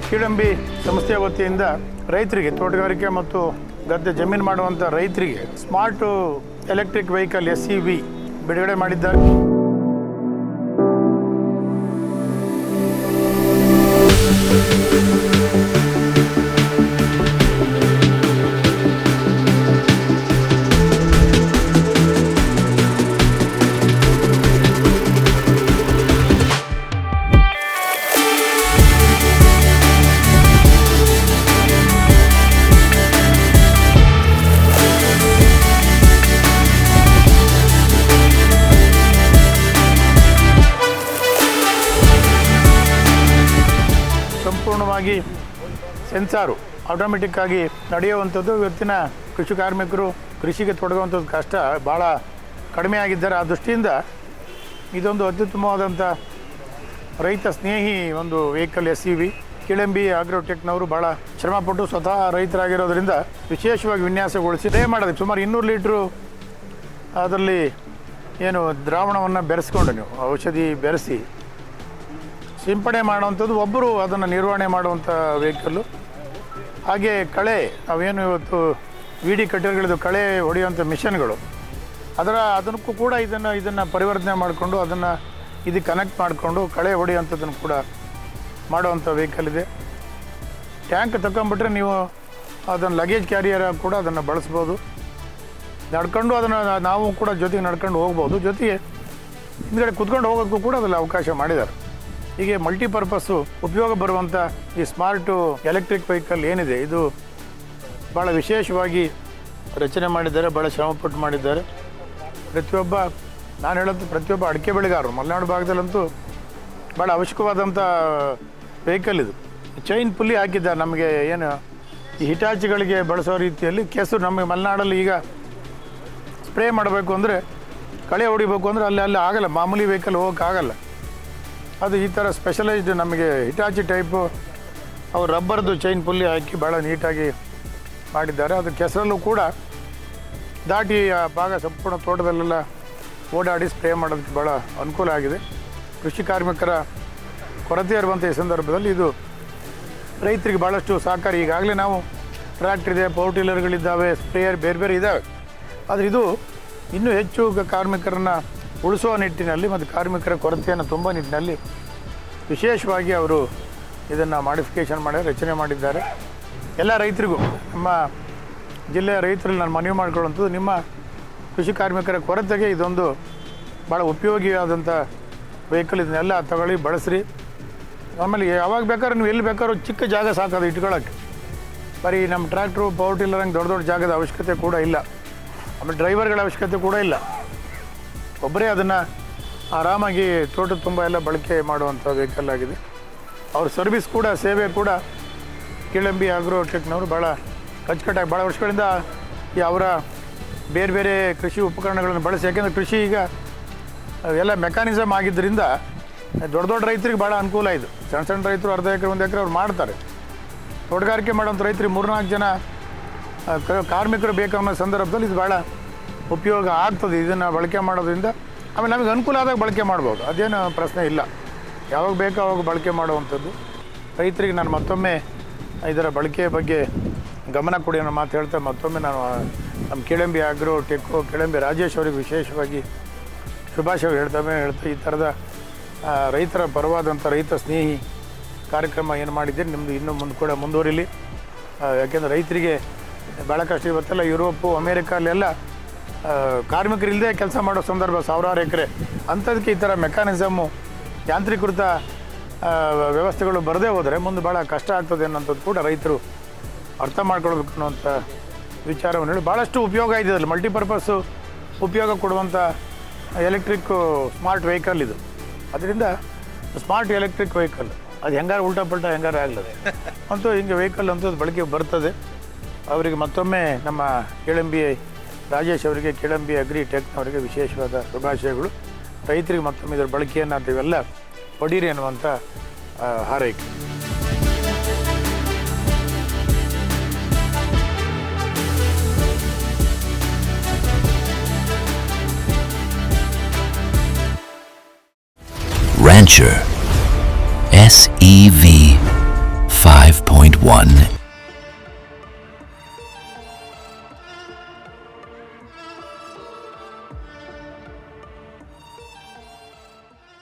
ಕೀಳಂಬಿ ಸಂಸ್ಥೆಯ ವತಿಯಿಂದ ರೈತರಿಗೆ ತೋಟಗಾರಿಕೆ ಮತ್ತು ಗದ್ದೆ ಜಮೀನು ಮಾಡುವಂಥ ರೈತರಿಗೆ ಸ್ಮಾರ್ಟ್ ಎಲೆಕ್ಟ್ರಿಕ್ ವೆಹಿಕಲ್ SEV ಬಿಡುಗಡೆ ಮಾಡಿದ್ದಾರೆ. ಸಂಪೂರ್ಣವಾಗಿ ಸೆನ್ಸಾರು ಆಟೋಮೆಟಿಕ್ ಆಗಿ ನಡೆಯುವಂಥದ್ದು. ಇವತ್ತಿನ ಕೃಷಿ ಕಾರ್ಮಿಕರು ಕೃಷಿಗೆ ತೊಡಗುವಂಥದ್ದು ಕಷ್ಟ ಭಾಳ ಕಡಿಮೆ ಆಗಿದ್ದಾರೆ. ಆ ದೃಷ್ಟಿಯಿಂದ ಇದೊಂದು ಅತ್ಯುತ್ತಮವಾದಂಥ ರೈತ ಸ್ನೇಹಿ ಒಂದು ವೆಹಿಕಲ್ SEV. ಕೀಳಂಬಿ ಆಗ್ರೋಟೆಕ್ನವರು ಭಾಳ ಶ್ರಮಪಟ್ಟು ಸ್ವತಃ ರೈತರಾಗಿರೋದ್ರಿಂದ ವಿಶೇಷವಾಗಿ ವಿನ್ಯಾಸಗೊಳಿಸಿ ಸ್ಪ್ರೇ ಮಾಡೋದಕ್ಕೆ ಸುಮಾರು 200 ಲೀಟ್ರು ಅದರಲ್ಲಿ ಏನು ದ್ರಾವಣವನ್ನು ಬೆರೆಸ್ಕೊಂಡು ನೀವು ಔಷಧಿ ಬೆರೆಸಿ ಸಿಂಪಡಣೆ ಮಾಡುವಂಥದ್ದು, ಒಬ್ಬರು ಅದನ್ನು ನಿರ್ವಹಣೆ ಮಾಡುವಂಥ ವೆಹಿಕಲ್ಲು. ಹಾಗೆ ಕಳೆ ನಾವೇನು ಇವತ್ತು VD ಕಟ್ಟರ್ಗಳಿದ್ದು ಕಳೆ ಹೊಡೆಯುವಂಥ ಮಿಷನ್ಗಳು ಅದಕ್ಕೂ ಕೂಡ ಇದನ್ನು ಪರಿವರ್ತನೆ ಮಾಡಿಕೊಂಡು ಅದನ್ನು ಇದಕ್ಕೆ ಕನೆಕ್ಟ್ ಮಾಡಿಕೊಂಡು ಕಳೆ ಹೊಡೆಯುವಂಥದ್ದನ್ನು ಕೂಡ ಮಾಡುವಂಥ ವೆಹಿಕಲ್ ಇದೆ. ಟ್ಯಾಂಕ್ ತಗೊಂಬಿಟ್ರೆ ನೀವು ಅದನ್ನು ಲಗೇಜ್ ಕ್ಯಾರಿಯರ್ ಕೂಡ ಅದನ್ನು ಬಳಸ್ಬೋದು. ನಡ್ಕೊಂಡು ಅದನ್ನು ನಾವು ಕೂಡ ಜೊತೆಗೆ ನಡ್ಕೊಂಡು ಹೋಗ್ಬೋದು. ಜೊತೆಗೆ ಹಿಂದ್ಗಡೆ ಕುತ್ಕೊಂಡು ಹೋಗೋಕ್ಕೂ ಕೂಡ ಅದರಲ್ಲಿ ಅವಕಾಶ ಮಾಡಿದ್ದಾರೆ. ಹೀಗೆ ಮಲ್ಟಿಪರ್ಪಸ್ಸು ಉಪಯೋಗ ಬರುವಂಥ ಈ ಸ್ಮಾರ್ಟು ಎಲೆಕ್ಟ್ರಿಕ್ ವೆಹಿಕಲ್ ಏನಿದೆ ಇದು ಭಾಳ ವಿಶೇಷವಾಗಿ ರಚನೆ ಮಾಡಿದ್ದಾರೆ, ಭಾಳ ಶ್ರಮಪಟ್ಟು ಮಾಡಿದ್ದಾರೆ. ನಾನು ಹೇಳೋದು ಪ್ರತಿಯೊಬ್ಬ ಅಡಿಕೆ ಬೆಳೆಗಾರರು ಮಲೆನಾಡು ಭಾಗದಲ್ಲಂತೂ ಭಾಳ ಅವಶ್ಯಕವಾದಂಥ ವೆಹಿಕಲ್ ಇದು. ಚೈನ್ ಪುಲ್ಲಿ ಹಾಕಿದ್ದಾರೆ ನಮಗೆ ಏನು ಈ ಹಿಟಾಚಿಗಳಿಗೆ ಬಳಸೋ ರೀತಿಯಲ್ಲಿ. ಕೆಸರು ನಮಗೆ ಮಲೆನಾಡಲ್ಲಿ ಈಗ ಸ್ಪ್ರೇ ಮಾಡಬೇಕು ಅಂದರೆ ಕಳೆ ಹೊಡಿಬೇಕು ಅಂದರೆ ಅಲ್ಲಿ ಆಗಲ್ಲ, ಮಾಮೂಲಿ ವೆಹಿಕಲ್ ಹೋಗೋಕ್ಕಾಗಲ್ಲ. ಅದು ಈ ಥರ ಸ್ಪೆಷಲೈಸ್ಡ್ ನಮಗೆ ಹಿಟಾಚಿ ಟೈಪು ಅವ್ರು ರಬ್ಬರ್ದು ಚೈನ್ ಪುಲ್ಲಿ ಹಾಕಿ ಭಾಳ ನೀಟಾಗಿ ಮಾಡಿದ್ದಾರೆ. ಅದು ಕೆಸರಲ್ಲೂ ಕೂಡ ದಾಟಿ ಆ ಭಾಗ ಸಂಪೂರ್ಣ ತೋಟದಲ್ಲೆಲ್ಲ ಓಡಾಡಿ ಸ್ಪ್ರೇ ಮಾಡೋದಕ್ಕೆ ಭಾಳ ಅನುಕೂಲ ಆಗಿದೆ. ಕೃಷಿ ಕಾರ್ಮಿಕರ ಕೊರತೆ ಇರುವಂಥ ಈ ಸಂದರ್ಭದಲ್ಲಿ ಇದು ರೈತರಿಗೆ ಭಾಳಷ್ಟು ಸಹಕಾರಿ. ಈಗಾಗಲೇ ನಾವು ಟ್ರ್ಯಾಕ್ಟರ್ ಇದೆ, ಪವರ್ ಟಿಲ್ಲರ್ಗಳಿದ್ದಾವೆ, ಸ್ಪ್ರೇಯರ್ ಬೇರೆ ಬೇರೆ ಇದ್ದಾವೆ. ಆದರೆ ಇದು ಇನ್ನೂ ಹೆಚ್ಚು ಕಾರ್ಮಿಕರನ್ನು ಉಳಿಸುವ ನಿಟ್ಟಿನಲ್ಲಿ ಮತ್ತು ಕಾರ್ಮಿಕರ ಕೊರತೆಯನ್ನು ತುಂಬ ನಿಟ್ಟಿನಲ್ಲಿ ವಿಶೇಷವಾಗಿ ಅವರು ಇದನ್ನು ಮಾಡಿಫಿಕೇಷನ್ ಮಾಡಿ ರಚನೆ ಮಾಡಿದ್ದಾರೆ. ಎಲ್ಲ ರೈತರಿಗೂ ನಮ್ಮ ಜಿಲ್ಲೆಯ ರೈತರಲ್ಲಿ ನಾನು ಮನವಿ ಮಾಡಿಕೊಳ್ಳುವಂಥದ್ದು, ನಿಮ್ಮ ಕೃಷಿ ಕಾರ್ಮಿಕರ ಕೊರತೆಗೆ ಇದೊಂದು ಭಾಳ ಉಪಯೋಗಿಯಾದಂಥ ವೆಹಿಕಲ್. ಇದನ್ನೆಲ್ಲ ತಗೊಳ್ಳಿ, ಬಳಸ್ರಿ. ಆಮೇಲೆ ಯಾವಾಗ ಬೇಕಾದ್ರೂ ನೀವು ಎಲ್ಲಿ ಬೇಕಾದ್ರೂ ಚಿಕ್ಕ ಜಾಗ ಸಾಕೋದು ಇಟ್ಕೊಳ್ಳೋಕ್ಕೆ. ಬರೀ ನಮ್ಮ ಟ್ರ್ಯಾಕ್ಟ್ರು ಪವರ್ ಟಿಲ್ಲರ್ ಹಂಗೆ ದೊಡ್ಡ ಜಾಗದ ಅವಶ್ಯಕತೆ ಕೂಡ ಇಲ್ಲ. ಆಮೇಲೆ ಡ್ರೈವರ್ಗಳ ಅವಶ್ಯಕತೆ ಕೂಡ ಇಲ್ಲ. ಒಬ್ಬರೇ ಅದನ್ನು ಆರಾಮಾಗಿ ತೋಟದ ತುಂಬ ಎಲ್ಲ ಬಳಕೆ ಮಾಡುವಂಥ ವೆಹಿಕಲ್ ಆಗಿದೆ. ಅವ್ರ ಸರ್ವಿಸ್ ಕೂಡ ಸೇವೆ ಕೂಡ ಕೀಳಂಬಿ ಆಗ್ರೋಟೆಕ್ನವರು ಭಾಳ ಅಚ್ಚುಕಟ್ಟಾಗಿ ಭಾಳ ವರ್ಷಗಳಿಂದ ಅವರ ಬೇರೆ ಬೇರೆ ಕೃಷಿ ಉಪಕರಣಗಳನ್ನು ಬಳಸಿ, ಯಾಕೆಂದರೆ ಕೃಷಿ ಈಗ ಎಲ್ಲ ಮೆಕ್ಯಾನಿಸಮ್ ಆಗಿದ್ದರಿಂದ ದೊಡ್ಡ ರೈತರಿಗೆ ಭಾಳ ಅನುಕೂಲ ಇದು. ಸಣ್ಣ ರೈತರು 1/2 ಎಕರೆ 1 ಎಕರೆ ಅವ್ರು ಮಾಡ್ತಾರೆ. ತೋಟಗಾರಿಕೆ ಮಾಡೋಂಥ ರೈತರಿಗೆ 3-4 ಜನ ಕಾರ್ಮಿಕರು ಬೇಕನ್ನೋ ಸಂದರ್ಭದಲ್ಲಿ ಇದು ಭಾಳ ಉಪಯೋಗ ಆಗ್ತದೆ. ಇದನ್ನು ಬಳಕೆ ಮಾಡೋದ್ರಿಂದ ಆಮೇಲೆ ನಮಗೆ ಅನುಕೂಲ ಆದಾಗ ಬಳಕೆ ಮಾಡ್ಬೋದು, ಅದೇನು ಪ್ರಶ್ನೆ ಇಲ್ಲ. ಯಾವಾಗ ಬೇಕೋ ಅವಾಗ ಬಳಕೆ ಮಾಡುವಂಥದ್ದು. ರೈತರಿಗೆ ನಾನು ಮತ್ತೊಮ್ಮೆ ಇದರ ಬಳಕೆಯ ಬಗ್ಗೆ ಗಮನ ಕೊಡಿ ಅನ್ನೋ ಮಾತು ಹೇಳ್ತಾ ಮತ್ತೊಮ್ಮೆ ನಾನು ನಮ್ಮ ಕೀಳಂಬಿ ಆಗ್ರೋಟೆಕ್ಕು ಕೀಳಂಬಿ ರಾಜೇಶ್ ಅವರಿಗೆ ವಿಶೇಷವಾಗಿ ಶುಭಾಶಯ ಹೇಳ್ತಾ ಈ ಥರದ ರೈತರ ಪರವಾದಂಥ ರೈತ ಸ್ನೇಹಿ ಕಾರ್ಯಕ್ರಮ ಏನು ಮಾಡಿದ್ದೀರಿ ನಿಮ್ಮದು ಇನ್ನೂ ಕೂಡ ಮುಂದುವರಿಲಿ. ಯಾಕೆಂದರೆ ರೈತರಿಗೆ ಭಾಳ ಕಷ್ಟ. ಇವತ್ತೆಲ್ಲ ಯುರೋಪು ಅಮೇರಿಕಾ ಅಲ್ಲೆಲ್ಲ ಕಾರ್ಮಿಕರಿಲ್ಲದೆ ಕೆಲಸ ಮಾಡೋ ಸಂದರ್ಭ 1000 ಎಕರೆ. ಅಂಥದಕ್ಕೆ ಈ ಥರ ಮೆಕ್ಯಾನಿಸಮ್ಮು ಯಾಂತ್ರೀಕೃತ ವ್ಯವಸ್ಥೆಗಳು ಬರದೇ ಹೋದರೆ ಮುಂದೆ ಭಾಳ ಕಷ್ಟ ಆಗ್ತದೆ ಅನ್ನೋಂಥದ್ದು ಕೂಡ ರೈತರು ಅರ್ಥ ಮಾಡ್ಕೊಳ್ಬೇಕು ಅನ್ನೋಂಥ ವಿಚಾರವನ್ನು ಹೇಳಿ ಭಾಳಷ್ಟು ಉಪಯೋಗ ಇದೆ. ಅಲ್ಲಿ ಮಲ್ಟಿಪರ್ಪಸ್ಸು ಉಪಯೋಗ ಕೊಡುವಂಥ ಎಲೆಕ್ಟ್ರಿಕ್ಕು ಸ್ಮಾರ್ಟ್ ವೆಹಿಕಲ್ ಇದು. ಅದರಿಂದ ಸ್ಮಾರ್ಟ್ ಎಲೆಕ್ಟ್ರಿಕ್ ವೆಹಿಕಲ್ ಅದು ಹೆಂಗಾರು ಉಲ್ಟಾ ಹೆಂಗಾರು ಆಗ್ಲದೆ ಅಂತೂ ಹಿಂಗೆ ವೆಹಿಕಲ್ ಅಂತೂ ಬಳಕೆ ಬರ್ತದೆ. ಅವರಿಗೆ ಮತ್ತೊಮ್ಮೆ ನಮ್ಮ ಕೀಳಂಬಿ ರಾಜೇಶ್ ಅವರಿಗೆ ಕೀಳಂಬಿ ಅಗ್ರಿಟೆಕ್ನವರಿಗೆ ವಿಶೇಷವಾದ ಶುಭಾಶಯಗಳು. ರೈತರಿಗೆ ಮತ್ತೊಮ್ಮೆ ಇದರ ಬಳಕೆಯನ್ನು ನೀವೆಲ್ಲ ಪಡೀರಿ ಅನ್ನುವಂಥ ಹಾರೈಕೆ. Rancher SEV 105.1